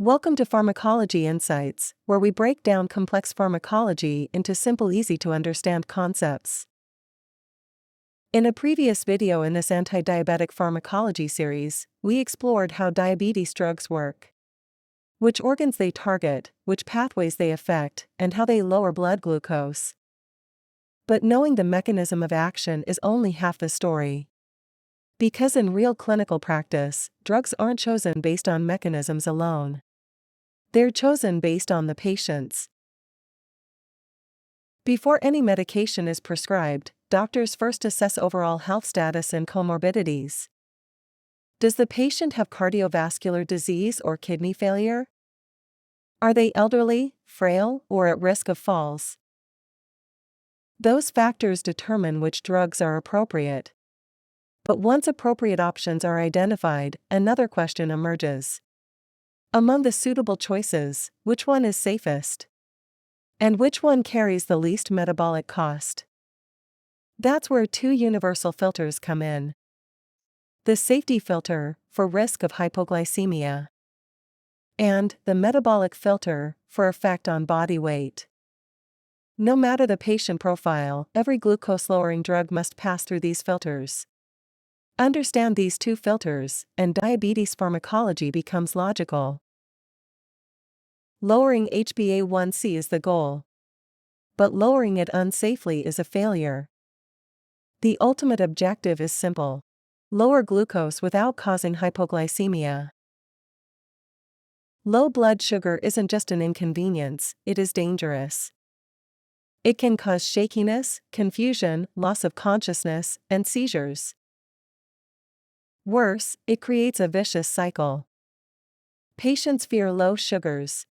Welcome to Pharmacology Insights, where we break down complex pharmacology into simple, easy-to-understand concepts. In a previous video in this antidiabetic pharmacology series, we explored how diabetes drugs work, which organs they target, which pathways they affect, and how they lower blood glucose. But knowing the mechanism of action is only half the story. Because in real clinical practice, drugs aren't chosen based on mechanisms alone. They're chosen based on the patients. Before any medication is prescribed, doctors first assess overall health status and comorbidities. Does the patient have cardiovascular disease or kidney failure? Are they elderly, frail, or at risk of falls? Those factors determine which drugs are appropriate. But once appropriate options are identified, another question emerges. Among the suitable choices, which one is safest? And which one carries the least metabolic cost? That's where two universal filters come in. The safety filter, for risk of hypoglycemia, and the metabolic filter, for effect on body weight. No matter the patient profile, every glucose-lowering drug must pass through these filters. Understand these two filters, and diabetes pharmacology becomes logical. Lowering HbA1c is the goal. But lowering it unsafely is a failure. The ultimate objective is simple: lower glucose without causing hypoglycemia. Low blood sugar isn't just an inconvenience, it is dangerous. It can cause shakiness, confusion, loss of consciousness, and seizures. Worse, it creates a vicious cycle. Patients fear low sugars.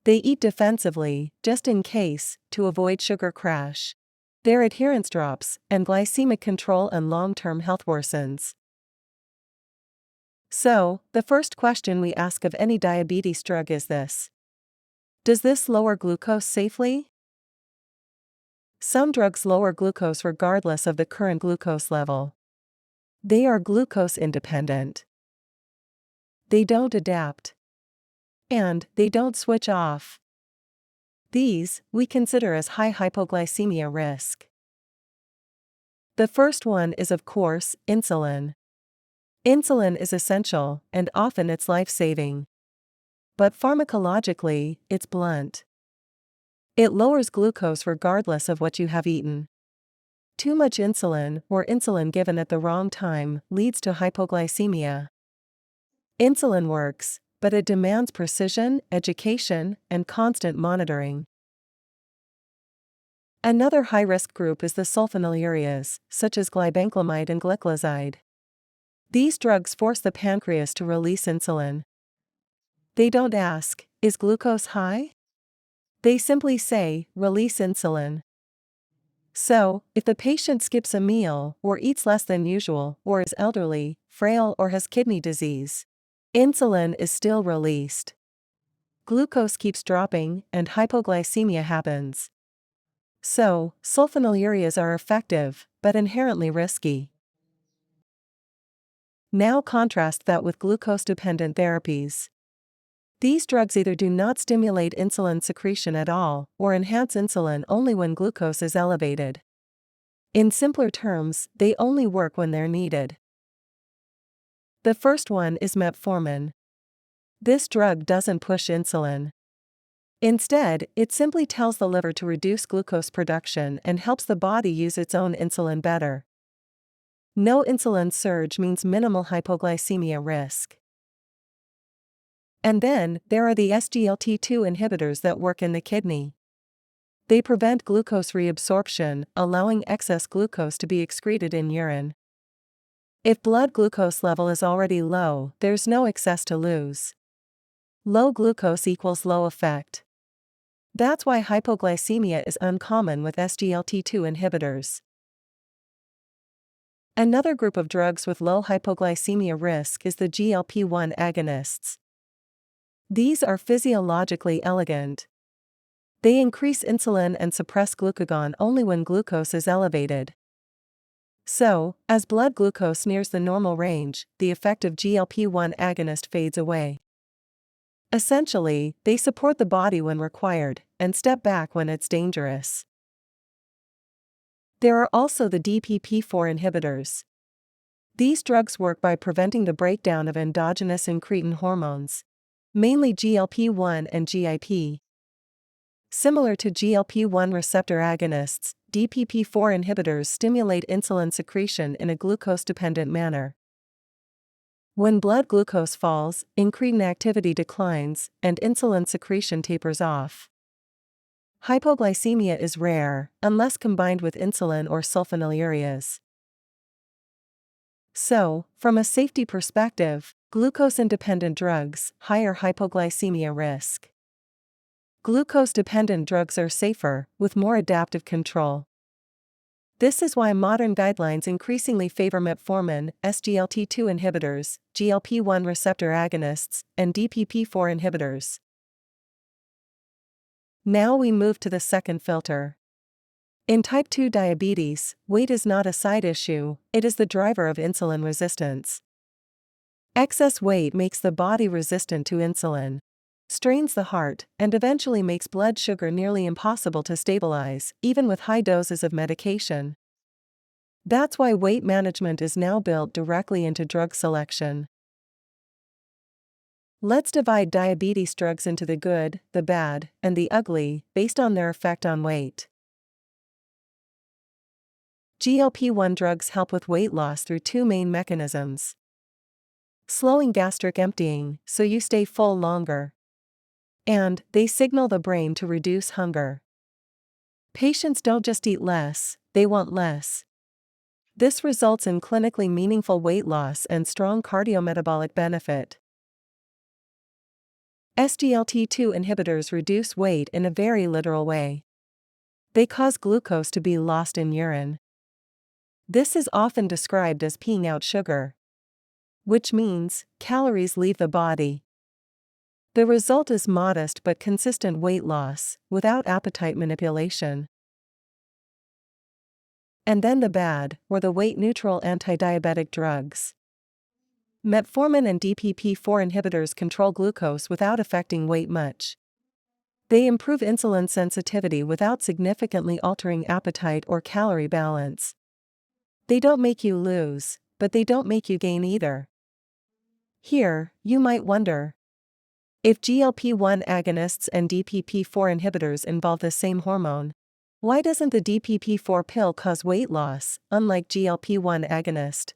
They eat defensively, just in case, to avoid sugar crash. Their adherence drops, and glycemic control and long-term health worsens. So, the first question we ask of any diabetes drug is this: does this lower glucose safely? Some drugs lower glucose regardless of the current glucose level. They are glucose independent. They don't adapt. And they don't switch off. These, we consider as high hypoglycemia risk. The first one is, of course, insulin. Insulin is essential, and often it's life-saving. But pharmacologically, it's blunt. It lowers glucose regardless of what you have eaten. Too much insulin, or insulin given at the wrong time, leads to hypoglycemia. Insulin works, but it demands precision, education, and constant monitoring. Another high-risk group is the sulfonylureas, such as glibenclamide and gliclazide. These drugs force the pancreas to release insulin. They don't ask, is glucose high? They simply say, release insulin. So, if the patient skips a meal, or eats less than usual, or is elderly, frail, or has kidney disease, insulin is still released. Glucose keeps dropping, and hypoglycemia happens. So, sulfonylureas are effective, but inherently risky. Now contrast that with glucose-dependent therapies. These drugs either do not stimulate insulin secretion at all, or enhance insulin only when glucose is elevated. In simpler terms, they only work when they're needed. The first one is metformin. This drug doesn't push insulin. Instead, it simply tells the liver to reduce glucose production and helps the body use its own insulin better. No insulin surge means minimal hypoglycemia risk. And then, there are the SGLT2 inhibitors that work in the kidney. They prevent glucose reabsorption, allowing excess glucose to be excreted in urine. If blood glucose level is already low, there's no excess to lose. Low glucose equals low effect. That's why hypoglycemia is uncommon with SGLT2 inhibitors. Another group of drugs with low hypoglycemia risk is the GLP-1 agonists. These are physiologically elegant. They increase insulin and suppress glucagon only when glucose is elevated. So, as blood glucose nears the normal range, the effect of GLP-1 agonist fades away. Essentially, they support the body when required and step back when it's dangerous. There are also the DPP-4 inhibitors. These drugs work by preventing the breakdown of endogenous incretin hormones, mainly GLP-1 and GIP. Similar to GLP-1 receptor agonists, DPP-4 inhibitors stimulate insulin secretion in a glucose-dependent manner. When blood glucose falls, incretin activity declines, and insulin secretion tapers off. Hypoglycemia is rare, unless combined with insulin or sulfonylureas. So, from a safety perspective, glucose-independent drugs, higher hypoglycemia risk. Glucose-dependent drugs are safer, with more adaptive control. This is why modern guidelines increasingly favor metformin, SGLT2 inhibitors, GLP-1 receptor agonists, and DPP-4 inhibitors. Now we move to the second filter. In type 2 diabetes, weight is not a side issue, it is the driver of insulin resistance. Excess weight makes the body resistant to insulin, strains the heart, and eventually makes blood sugar nearly impossible to stabilize, even with high doses of medication. That's why weight management is now built directly into drug selection. Let's divide diabetes drugs into the good, the bad, and the ugly, based on their effect on weight. GLP-1 drugs help with weight loss through two main mechanisms. Slowing gastric emptying, so you stay full longer. And they signal the brain to reduce hunger. Patients don't just eat less, they want less. This results in clinically meaningful weight loss and strong cardiometabolic benefit. SGLT2 inhibitors reduce weight in a very literal way. They cause glucose to be lost in urine. This is often described as peeing out sugar, which means calories leave the body. The result is modest but consistent weight loss, without appetite manipulation. And then the bad, or the weight-neutral antidiabetic drugs. Metformin and DPP-4 inhibitors control glucose without affecting weight much. They improve insulin sensitivity without significantly altering appetite or calorie balance. They don't make you lose, but they don't make you gain either. Here, you might wonder, if GLP-1 agonists and DPP-4 inhibitors involve the same hormone, why doesn't the DPP-4 pill cause weight loss, unlike GLP-1 agonist?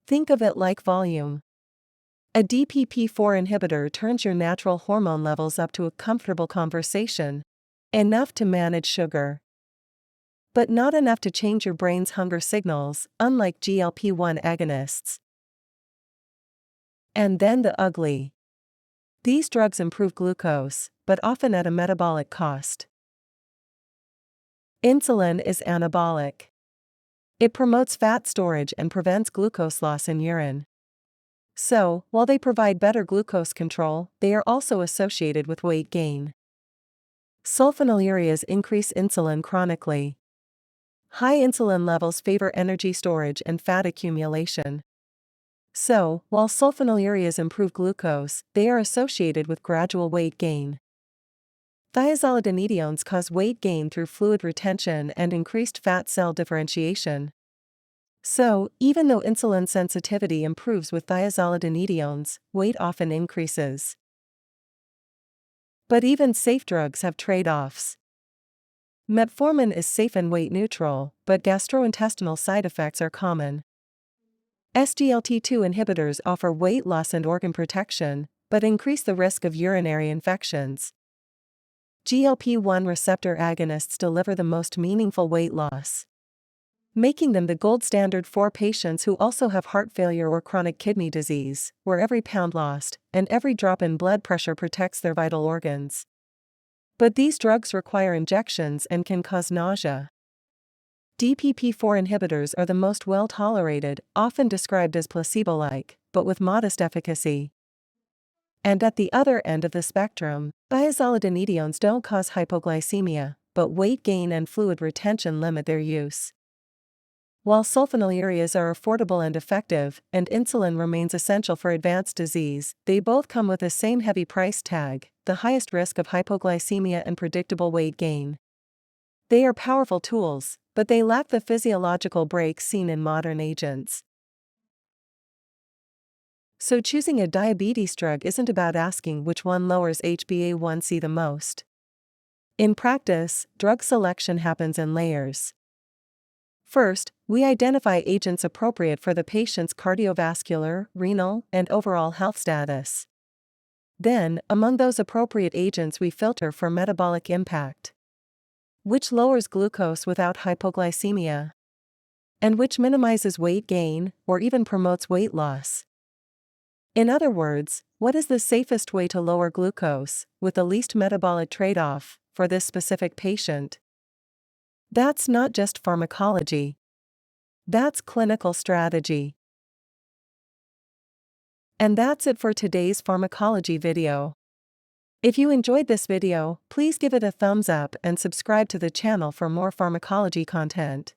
Think of it like volume. A DPP-4 inhibitor turns your natural hormone levels up to a comfortable conversation, enough to manage sugar, but not enough to change your brain's hunger signals, unlike GLP-1 agonists. And then the ugly. These drugs improve glucose, but often at a metabolic cost. Insulin is anabolic. It promotes fat storage and prevents glucose loss in urine. So, while they provide better glucose control, they are also associated with weight gain. Sulfonylureas increase insulin chronically. High insulin levels favor energy storage and fat accumulation. So, while sulfonylureas improve glucose, they are associated with gradual weight gain. Thiazolidinediones cause weight gain through fluid retention and increased fat cell differentiation. So, even though insulin sensitivity improves with thiazolidinediones, weight often increases. But even safe drugs have trade-offs. Metformin is safe and weight neutral, but gastrointestinal side effects are common. SGLT2 inhibitors offer weight loss and organ protection, but increase the risk of urinary infections. GLP-1 receptor agonists deliver the most meaningful weight loss, making them the gold standard for patients who also have heart failure or chronic kidney disease, where every pound lost and every drop in blood pressure protects their vital organs. But these drugs require injections and can cause nausea. DPP-4 inhibitors are the most well-tolerated, often described as placebo-like, but with modest efficacy. And at the other end of the spectrum, thiazolidinediones don't cause hypoglycemia, but weight gain and fluid retention limit their use. While sulfonylureas are affordable and effective, and insulin remains essential for advanced disease, they both come with the same heavy price tag, the highest risk of hypoglycemia and predictable weight gain. They are powerful tools, but they lack the physiological breaks seen in modern agents. So choosing a diabetes drug isn't about asking which one lowers HbA1c the most. In practice, drug selection happens in layers. First, we identify agents appropriate for the patient's cardiovascular, renal, and overall health status. Then, among those appropriate agents, we filter for metabolic impact. Which lowers glucose without hypoglycemia? And which minimizes weight gain, or even promotes weight loss? In other words, what is the safest way to lower glucose, with the least metabolic trade-off, for this specific patient? That's not just pharmacology. That's clinical strategy. And that's it for today's pharmacology video. If you enjoyed this video, please give it a thumbs up and subscribe to the channel for more pharmacology content.